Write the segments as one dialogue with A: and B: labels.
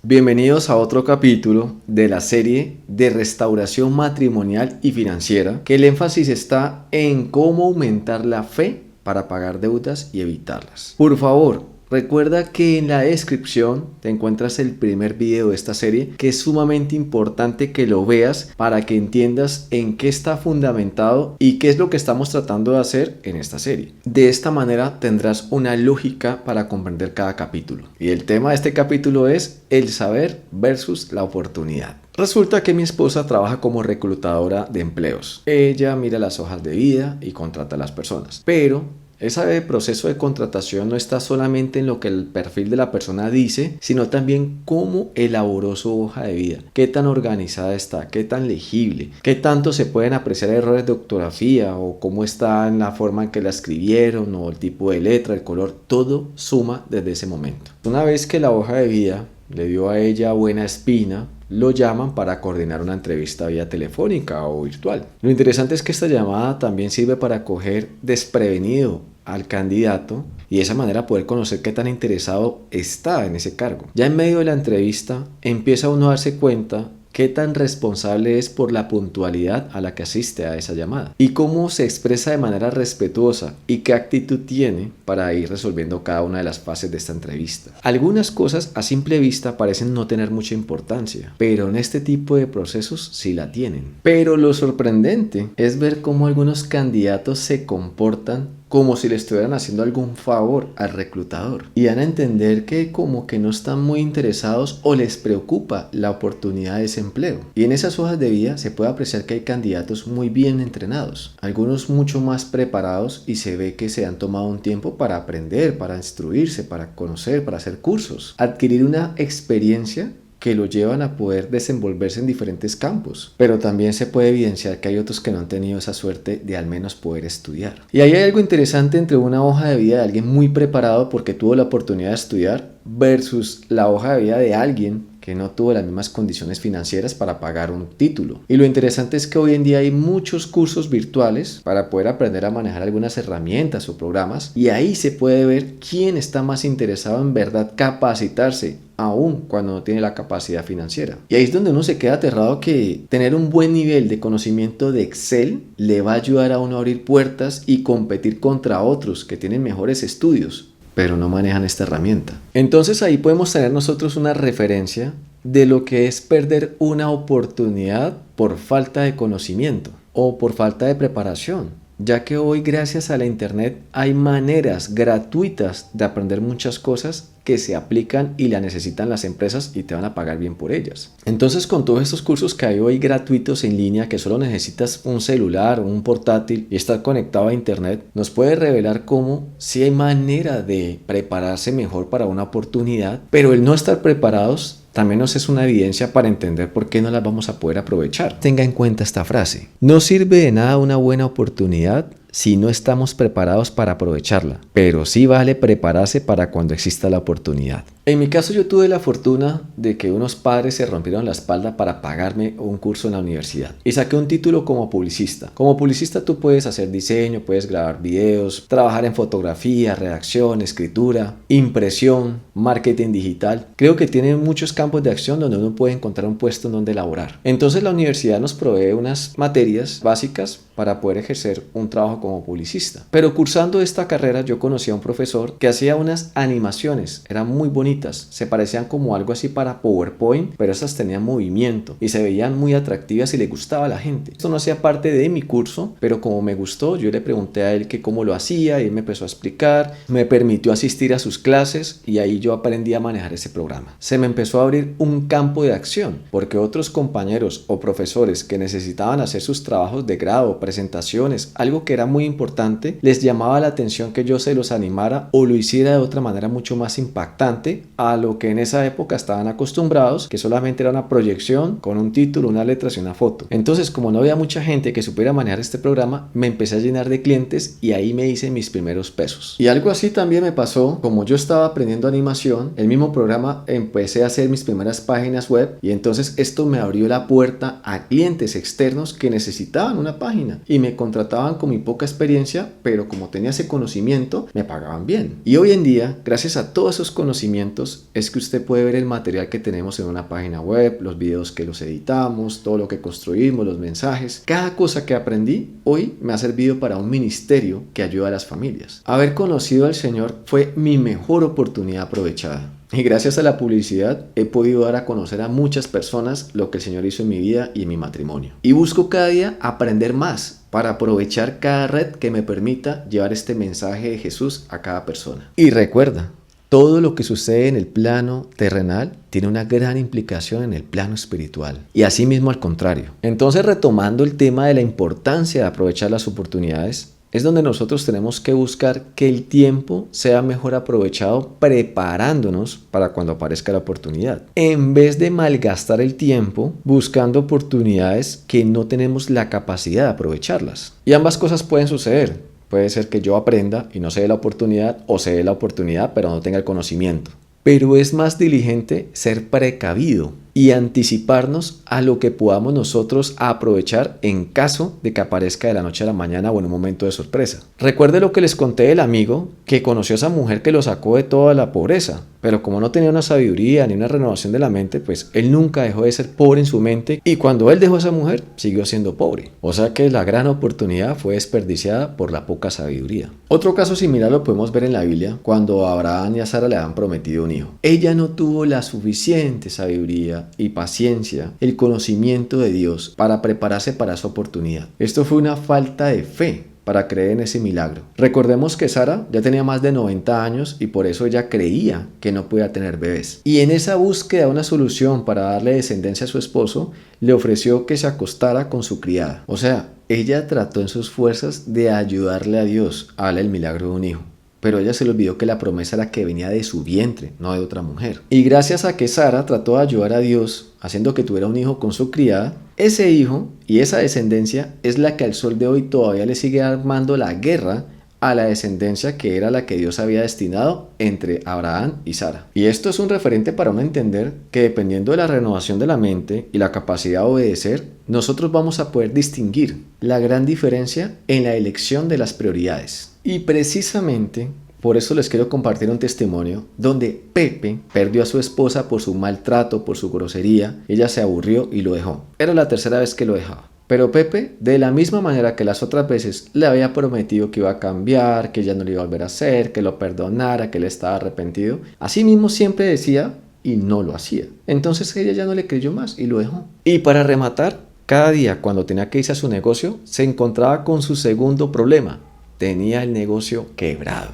A: Bienvenidos a otro capítulo de la serie de restauración matrimonial y financiera, que el énfasis está en cómo aumentar la fe para pagar deudas y evitarlas. Por favor, recuerda que en la descripción te encuentras el primer video de esta serie, que es sumamente importante que lo veas para que entiendas en qué está fundamentado y qué es lo que estamos tratando de hacer en esta serie. De esta manera tendrás una lógica para comprender cada capítulo. Y el tema de este capítulo es el saber versus la oportunidad. Resulta que mi esposa trabaja como reclutadora de empleos. Ella mira las hojas de vida y contrata a las personas, pero ese proceso de contratación no está solamente en lo que el perfil de la persona dice, sino también cómo elaboró su hoja de vida, qué tan organizada está, qué tan legible, qué tanto se pueden apreciar errores de ortografía o cómo está en la forma en que la escribieron o el tipo de letra, el color, todo suma desde ese momento. Una vez que la hoja de vida le dio a ella buena espina, lo llaman para coordinar una entrevista vía telefónica o virtual. Lo interesante es que esta llamada también sirve para coger desprevenido al candidato y de esa manera poder conocer qué tan interesado está en ese cargo. Ya en medio de la entrevista empieza uno a darse cuenta qué tan responsable es por la puntualidad a la que asiste a esa llamada y cómo se expresa de manera respetuosa y qué actitud tiene para ir resolviendo cada una de las fases de esta entrevista. Algunas cosas a simple vista parecen no tener mucha importancia, pero en este tipo de procesos sí la tienen. Pero lo sorprendente es ver cómo algunos candidatos se comportan como si le estuvieran haciendo algún favor al reclutador y dan a entender que como que no están muy interesados o les preocupa la oportunidad de ese empleo. Y en esas hojas de vida se puede apreciar que hay candidatos muy bien entrenados, algunos mucho más preparados, y se ve que se han tomado un tiempo para aprender, para instruirse, para conocer, para hacer cursos, adquirir una experiencia que lo llevan a poder desenvolverse en diferentes campos, pero también se puede evidenciar que hay otros que no han tenido esa suerte de al menos poder estudiar. Y ahí hay algo interesante entre una hoja de vida de alguien muy preparado porque tuvo la oportunidad de estudiar versus la hoja de vida de alguien que no tuvo las mismas condiciones financieras para pagar un título. Y lo interesante es que hoy en día hay muchos cursos virtuales para poder aprender a manejar algunas herramientas o programas, y ahí se puede ver quién está más interesado en verdad capacitarse, aún cuando no tiene la capacidad financiera. Y ahí es donde uno se queda aterrado, que tener un buen nivel de conocimiento de Excel le va a ayudar a uno a abrir puertas y competir contra otros que tienen mejores estudios, pero no manejan esta herramienta. Entonces ahí podemos tener nosotros una referencia de lo que es perder una oportunidad por falta de conocimiento o por falta de preparación, ya que hoy gracias a la internet hay maneras gratuitas de aprender muchas cosas que se aplican y la necesitan las empresas y te van a pagar bien por ellas. Entonces, con todos estos cursos que hay hoy gratuitos en línea, que solo necesitas un celular o un portátil y estar conectado a internet, nos puede revelar cómo sí hay manera de prepararse mejor para una oportunidad, pero el no estar preparados también nos es una evidencia para entender por qué no las vamos a poder aprovechar. Tenga en cuenta esta frase: no sirve de nada una buena oportunidad si no estamos preparados para aprovecharla, pero sí vale prepararse para cuando exista la oportunidad. En mi caso, yo tuve la fortuna de que unos padres se rompieron la espalda para pagarme un curso en la universidad y saqué un título como publicista. Como publicista tú puedes hacer diseño, puedes grabar videos, trabajar en fotografía, redacción, escritura, impresión, marketing digital. Creo que tiene muchos campos de acción donde uno puede encontrar un puesto en donde laborar. Entonces la universidad nos provee unas materias básicas para poder ejercer un trabajo como publicista. Pero cursando esta carrera yo conocí a un profesor que hacía unas animaciones, eran muy bonitas, se parecían como algo así para PowerPoint, pero estas tenían movimiento y se veían muy atractivas y le gustaba a la gente. Esto no hacía parte de mi curso, pero como me gustó, yo le pregunté a él que cómo lo hacía y él me empezó a explicar, me permitió asistir a sus clases y ahí yo aprendí a manejar ese programa. Se me empezó a abrir un campo de acción porque otros compañeros o profesores que necesitaban hacer sus trabajos de grado, presentaciones, algo que era muy importante, les llamaba la atención que yo se los animara o lo hiciera de otra manera mucho más impactante a lo que en esa época estaban acostumbrados, que solamente era una proyección con un título, unas letras y una foto. Entonces, como no había mucha gente que supiera manejar este programa, me empecé a llenar de clientes y ahí me hice mis primeros pesos. Y algo así también me pasó, como yo estaba aprendiendo animación, el mismo programa empecé a hacer mis primeras páginas web y entonces esto me abrió la puerta a clientes externos que necesitaban una página y me contrataban con mi poca experiencia, pero como tenía ese conocimiento, me pagaban bien. Y hoy en día, gracias a todos esos conocimientos, conocimientos es que usted puede ver el material que tenemos en una página web, los videos que los editamos, todo lo que construimos, los mensajes. Cada cosa que aprendí hoy me ha servido para un ministerio que ayuda a las familias. Haber conocido al Señor fue mi mejor oportunidad aprovechada. Y gracias a la publicidad he podido dar a conocer a muchas personas lo que el Señor hizo en mi vida y en mi matrimonio. Y busco cada día aprender más para aprovechar cada red que me permita llevar este mensaje de Jesús a cada persona. Y recuerda, todo lo que sucede en el plano terrenal tiene una gran implicación en el plano espiritual. Y asimismo al contrario. Entonces, retomando el tema de la importancia de aprovechar las oportunidades, es donde nosotros tenemos que buscar que el tiempo sea mejor aprovechado preparándonos para cuando aparezca la oportunidad. En vez de malgastar el tiempo buscando oportunidades que no tenemos la capacidad de aprovecharlas. Y ambas cosas pueden suceder. Puede ser que yo aprenda y no se dé la oportunidad, o se dé la oportunidad pero no tenga el conocimiento. Pero es más diligente ser precavido y anticiparnos a lo que podamos nosotros aprovechar en caso de que aparezca de la noche a la mañana o en un momento de sorpresa. Recuerde lo que les conté del amigo que conoció a esa mujer que lo sacó de toda la pobreza, pero como no tenía una sabiduría ni una renovación de la mente, pues él nunca dejó de ser pobre en su mente, y cuando él dejó a esa mujer, siguió siendo pobre. O sea que la gran oportunidad fue desperdiciada por la poca sabiduría. Otro caso similar lo podemos ver en la Biblia, cuando a Abraham y a Sara le habían prometido un hijo. Ella no tuvo la suficiente sabiduría y paciencia, el conocimiento de Dios para prepararse para esa oportunidad. Esto fue una falta de fe para creer en ese milagro. Recordemos que Sara ya tenía más de 90 años y por eso ella creía que no podía tener bebés. Y en esa búsqueda de una solución para darle descendencia a su esposo, le ofreció que se acostara con su criada. O sea, ella trató en sus fuerzas de ayudarle a Dios a darle el milagro de un hijo. Pero ella se le olvidó que la promesa era que venía de su vientre, no de otra mujer. Y gracias a que Sara trató de ayudar a Dios, haciendo que tuviera un hijo con su criada, ese hijo y esa descendencia es la que al sol de hoy todavía le sigue armando la guerra a la descendencia que era la que Dios había destinado entre Abraham y Sara. Y esto es un referente para uno entender que dependiendo de la renovación de la mente y la capacidad de obedecer, nosotros vamos a poder distinguir la gran diferencia en la elección de las prioridades. Y precisamente por eso les quiero compartir un testimonio donde Pepe perdió a su esposa por su maltrato, por su grosería. Ella se aburrió y lo dejó. Era la tercera vez que lo dejaba. Pero Pepe, de la misma manera que las otras veces, le había prometido que iba a cambiar, que ya no lo iba a volver a hacer, que lo perdonara, que él estaba arrepentido. Así mismo siempre decía y no lo hacía. Entonces ella ya no le creyó más y lo dejó. Y para rematar, cada día cuando tenía que irse a su negocio, se encontraba con su segundo problema. Tenía el negocio quebrado.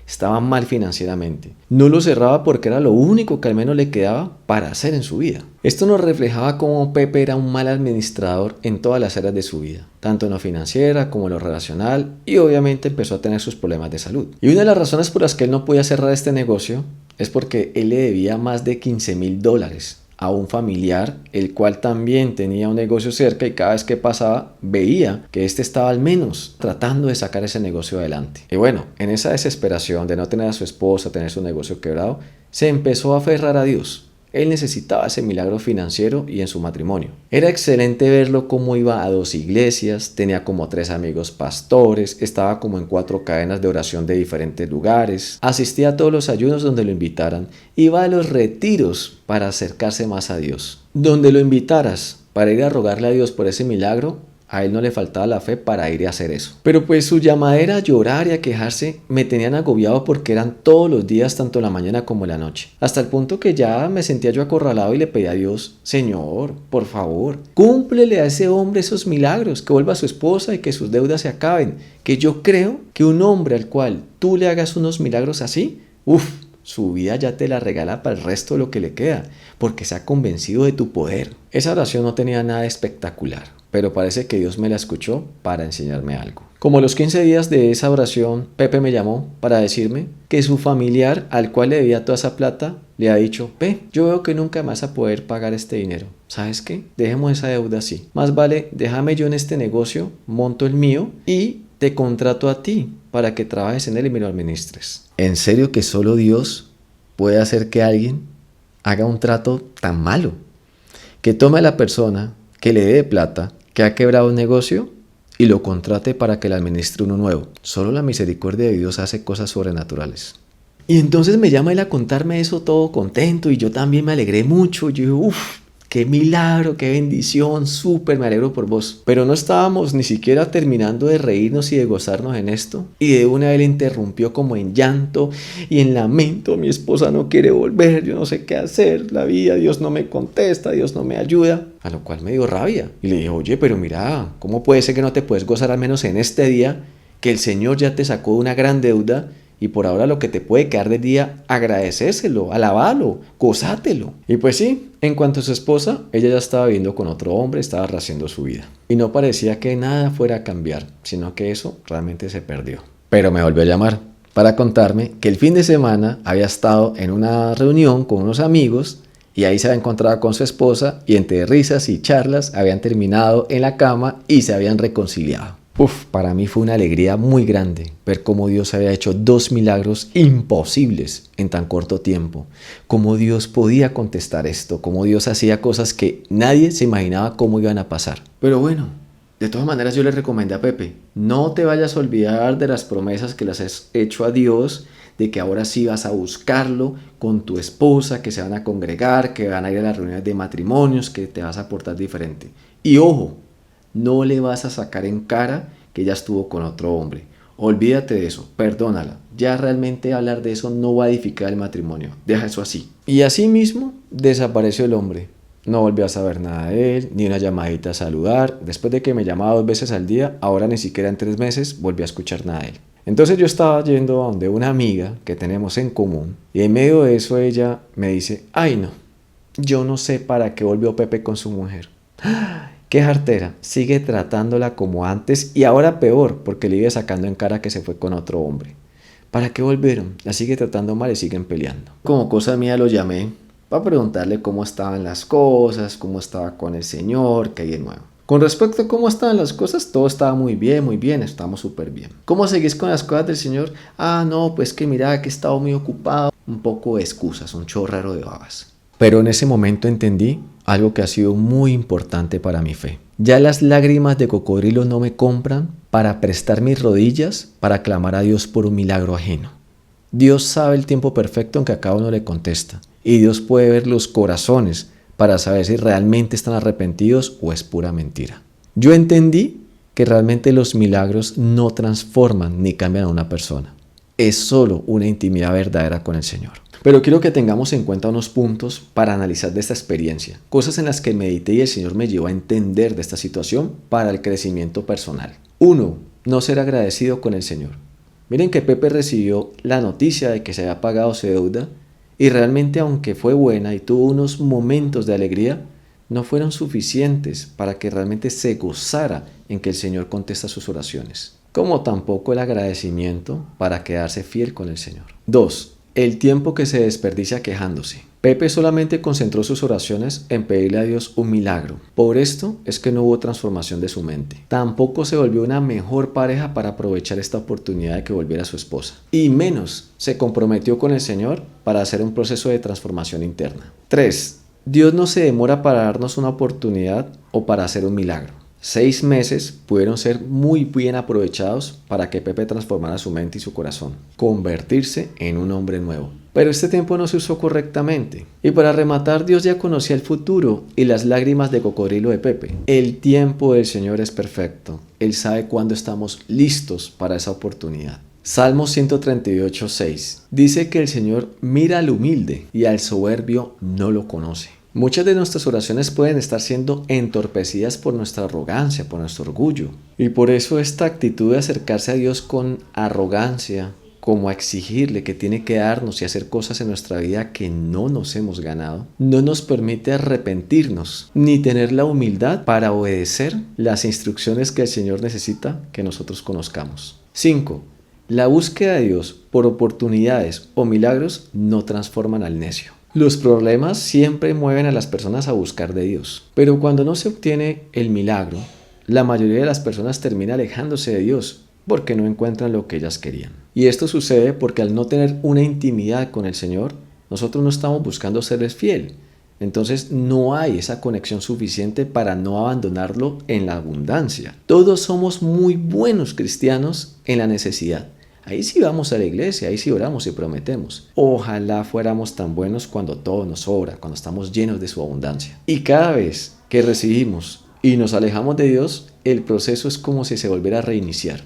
A: Estaba mal financieramente. No lo cerraba porque era lo único que al menos le quedaba para hacer en su vida. Esto nos reflejaba cómo Pepe era un mal administrador en todas las áreas de su vida, tanto en lo financiera como en lo relacional, y obviamente empezó a tener sus problemas de salud. Y una de las razones por las que él no podía cerrar este negocio es porque él le debía más de $15,000 a un familiar, el cual también tenía un negocio cerca, y cada vez que pasaba veía que este estaba al menos tratando de sacar ese negocio adelante. Y bueno, en esa desesperación de no tener a su esposa, tener su negocio quebrado, se empezó a aferrar a Dios. Él necesitaba ese milagro financiero y en su matrimonio. Era excelente verlo cómo iba a 2 iglesias, tenía como 3 amigos pastores, estaba como en 4 cadenas de oración de diferentes lugares, asistía a todos los ayunos donde lo invitaran, iba a los retiros para acercarse más a Dios. Donde lo invitaras para ir a rogarle a Dios por ese milagro, a él no le faltaba la fe para ir a hacer eso. Pero pues su llamadera a llorar y a quejarse me tenían agobiado porque eran todos los días, tanto en la mañana como en la noche. Hasta el punto que ya me sentía yo acorralado y le pedí a Dios: Señor, por favor, cúmplele a ese hombre esos milagros, que vuelva a su esposa y que sus deudas se acaben. Que yo creo que un hombre al cual tú le hagas unos milagros así, su vida ya te la regala para el resto de lo que le queda, porque se ha convencido de tu poder. Esa oración no tenía nada espectacular, pero parece que Dios me la escuchó para enseñarme algo. Como a los 15 días de esa oración, Pepe me llamó para decirme que su familiar, al cual le debía toda esa plata, le ha dicho: yo veo que nunca más vas a poder pagar este dinero. ¿Sabes qué? Dejemos esa deuda así. Más vale, déjame yo en este negocio, monto el mío y te contrato a ti para que trabajes en él y me lo administres. ¿En serio que solo Dios puede hacer que alguien haga un trato tan malo? Que tome a la persona que le dé plata, que ha quebrado un negocio, y lo contrate para que le administre uno nuevo. Solo la misericordia de Dios hace cosas sobrenaturales. Y entonces me llama él a contarme eso todo contento y yo también me alegré mucho. Yo digo, uff, qué milagro, qué bendición, súper, me alegro por vos. Pero no estábamos ni siquiera terminando de reírnos y de gozarnos en esto. Y de una vez él interrumpió como en llanto y en lamento. Mi esposa no quiere volver, yo no sé qué hacer, la vida, Dios no me contesta, Dios no me ayuda. A lo cual me dio rabia. Y le dije, oye, pero mira, ¿cómo puede ser que no te puedes gozar al menos en este día? Que el Señor ya te sacó de una gran deuda. Y por ahora lo que te puede quedar del día, agradecéselo, alabalo, gozátelo. Y pues sí, en cuanto a su esposa, ella ya estaba viviendo con otro hombre, estaba rehaciendo su vida. Y no parecía que nada fuera a cambiar, sino que eso realmente se perdió. Pero me volvió a llamar para contarme que el fin de semana había estado en una reunión con unos amigos y ahí se había encontrado con su esposa y entre risas y charlas habían terminado en la cama y se habían reconciliado. Para mí fue una alegría muy grande ver cómo Dios había hecho 2 milagros imposibles en tan corto tiempo, cómo Dios podía contestar esto, cómo Dios hacía cosas que nadie se imaginaba cómo iban a pasar. Pero bueno, de todas maneras yo le recomendé a Pepe, no te vayas a olvidar de las promesas que les has hecho a Dios, de que ahora sí vas a buscarlo con tu esposa, que se van a congregar, que van a ir a las reuniones de matrimonios, que te vas a portar diferente. Y ojo, no le vas a sacar en cara que ella estuvo con otro hombre. Olvídate de eso, perdónala. Ya realmente hablar de eso no va a edificar el matrimonio. Deja eso así. Y así mismo desapareció el hombre. No volví a saber nada de él, ni una llamadita a saludar. Después de que me llamaba 2 veces al día, ahora ni siquiera en 3 meses volví a escuchar nada de él. Entonces yo estaba yendo a donde una amiga que tenemos en común y en medio de eso ella me dice, ay no, yo no sé para qué volvió Pepe con su mujer. Qué jartera, sigue tratándola como antes y ahora peor porque le iba sacando en cara que se fue con otro hombre. ¿Para qué volvieron? La sigue tratando mal y siguen peleando. Como cosa mía lo llamé para preguntarle cómo estaban las cosas, cómo estaba con el Señor, qué hay de nuevo. Con respecto a cómo estaban las cosas, todo estaba muy bien, estamos súper bien. ¿Cómo seguís con las cosas del Señor? Ah, no, pues que mira que he estado muy ocupado. Un poco de excusas, un chorrero de babas. Pero en ese momento entendí algo que ha sido muy importante para mi fe. Ya las lágrimas de cocodrilo no me compran para prestar mis rodillas para clamar a Dios por un milagro ajeno. Dios sabe el tiempo perfecto en que a cada uno le contesta. Y Dios puede ver los corazones para saber si realmente están arrepentidos o es pura mentira. Yo entendí que realmente los milagros no transforman ni cambian a una persona. Es solo una intimidad verdadera con el Señor. Pero quiero que tengamos en cuenta unos puntos para analizar de esta experiencia, cosas en las que medité y el Señor me llevó a entender de esta situación para el crecimiento personal. 1. No ser agradecido con el Señor. Miren que Pepe recibió la noticia de que se había pagado su deuda y realmente aunque fue buena y tuvo unos momentos de alegría, no fueron suficientes para que realmente se gozara en que el Señor contesta sus oraciones, como tampoco el agradecimiento para quedarse fiel con el Señor. 2. El tiempo que se desperdicia quejándose. Pepe solamente concentró sus oraciones en pedirle a Dios un milagro. Por esto es que no hubo transformación de su mente. Tampoco se volvió una mejor pareja para aprovechar esta oportunidad de que volviera su esposa. Y menos se comprometió con el Señor para hacer un proceso de transformación interna. 3. Dios no se demora para darnos una oportunidad o para hacer un milagro. 6 meses pudieron ser muy bien aprovechados para que Pepe transformara su mente y su corazón, convertirse en un hombre nuevo. Pero este tiempo no se usó correctamente. Y para rematar, Dios ya conocía el futuro y las lágrimas de cocodrilo de Pepe. El tiempo del Señor es perfecto. Él sabe cuándo estamos listos para esa oportunidad. Salmo 138:6 dice que el Señor mira al humilde y al soberbio no lo conoce. Muchas de nuestras oraciones pueden estar siendo entorpecidas por nuestra arrogancia, por nuestro orgullo. Y por eso esta actitud de acercarse a Dios con arrogancia, como a exigirle que tiene que darnos y hacer cosas en nuestra vida que no nos hemos ganado, no nos permite arrepentirnos ni tener la humildad para obedecer las instrucciones que el Señor necesita que nosotros conozcamos. 5. La búsqueda de Dios por oportunidades o milagros no transforman al necio. Los problemas siempre mueven a las personas a buscar de Dios, pero cuando no se obtiene el milagro, la mayoría de las personas termina alejándose de Dios porque no encuentran lo que ellas querían. Y esto sucede porque al no tener una intimidad con el Señor, nosotros no estamos buscando serles fiel. Entonces no hay esa conexión suficiente para no abandonarlo en la abundancia. Todos somos muy buenos cristianos en la necesidad, Ahí sí vamos a la iglesia, ahí sí oramos y prometemos. Ojalá fuéramos tan buenos cuando todo nos sobra, cuando estamos llenos de su abundancia. Y cada vez que recibimos y nos alejamos de Dios, el proceso es como si se volviera a reiniciar.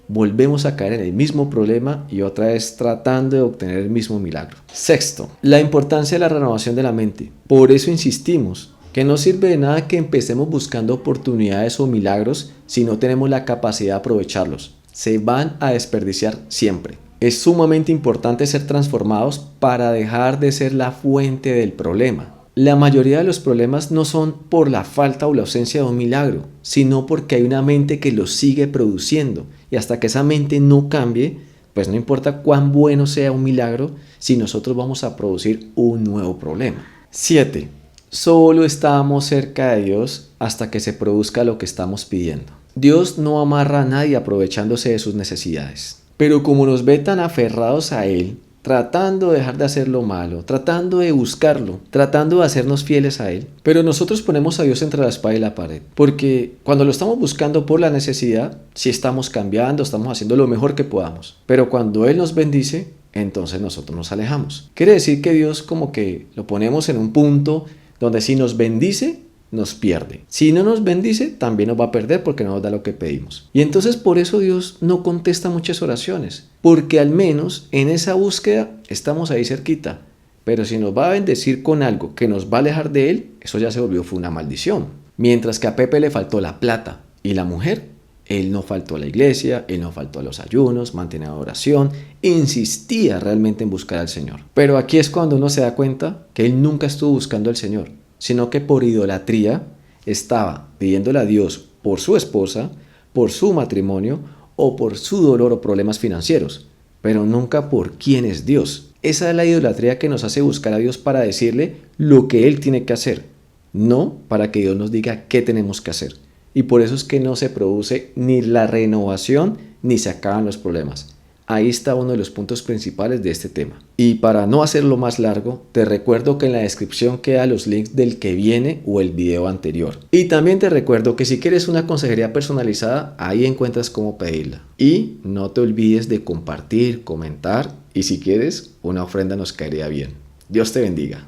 A: Volvemos a caer en el mismo problema y otra vez tratando de obtener el mismo milagro. Sexto, la importancia de la renovación de la mente. Por eso insistimos que no sirve de nada que empecemos buscando oportunidades o milagros si no tenemos la capacidad de aprovecharlos. Se van a desperdiciar siempre. Es sumamente importante ser transformados para dejar de ser la fuente del problema. La mayoría de los problemas no son por la falta o la ausencia de un milagro, sino porque hay una mente que los sigue produciendo. Y hasta que esa mente no cambie, pues no importa cuán bueno sea un milagro, si nosotros vamos a producir un nuevo problema. 7. Solo estamos cerca de Dios hasta que se produzca lo que estamos pidiendo. Dios no amarra a nadie aprovechándose de sus necesidades. Pero como nos ve tan aferrados a Él, tratando de dejar de hacer lo malo, tratando de buscarlo, tratando de hacernos fieles a Él. Pero nosotros ponemos a Dios entre la espada y la pared, porque cuando lo estamos buscando por la necesidad, sí estamos cambiando, estamos haciendo lo mejor que podamos. Pero cuando Él nos bendice, entonces nosotros nos alejamos. Quiere decir que Dios como que lo ponemos en un punto donde si nos bendice, nos pierde. Si no nos bendice, también nos va a perder porque no nos da lo que pedimos. Y entonces por eso Dios no contesta muchas oraciones, porque al menos en esa búsqueda estamos ahí cerquita. Pero si nos va a bendecir con algo que nos va a alejar de Él, eso ya fue una maldición. Mientras que a Pepe le faltó la plata y la mujer, él no faltó a la iglesia, él no faltó a los ayunos, mantenía oración, insistía realmente en buscar al Señor. Pero aquí es cuando uno se da cuenta que él nunca estuvo buscando al Señor, sino que por idolatría estaba pidiéndole a Dios por su esposa, por su matrimonio o por su dolor o problemas financieros, pero nunca por quién es Dios. Esa es la idolatría que nos hace buscar a Dios para decirle lo que Él tiene que hacer, no para que Dios nos diga qué tenemos que hacer. Y por eso es que no se produce ni la renovación ni se acaban los problemas. Ahí está uno de los puntos principales de este tema. Y para no hacerlo más largo, te recuerdo que en la descripción quedan los links del que viene o el video anterior. Y también te recuerdo que si quieres una consejería personalizada, ahí encuentras cómo pedirla. Y no te olvides de compartir, comentar y si quieres, una ofrenda nos caería bien. Dios te bendiga.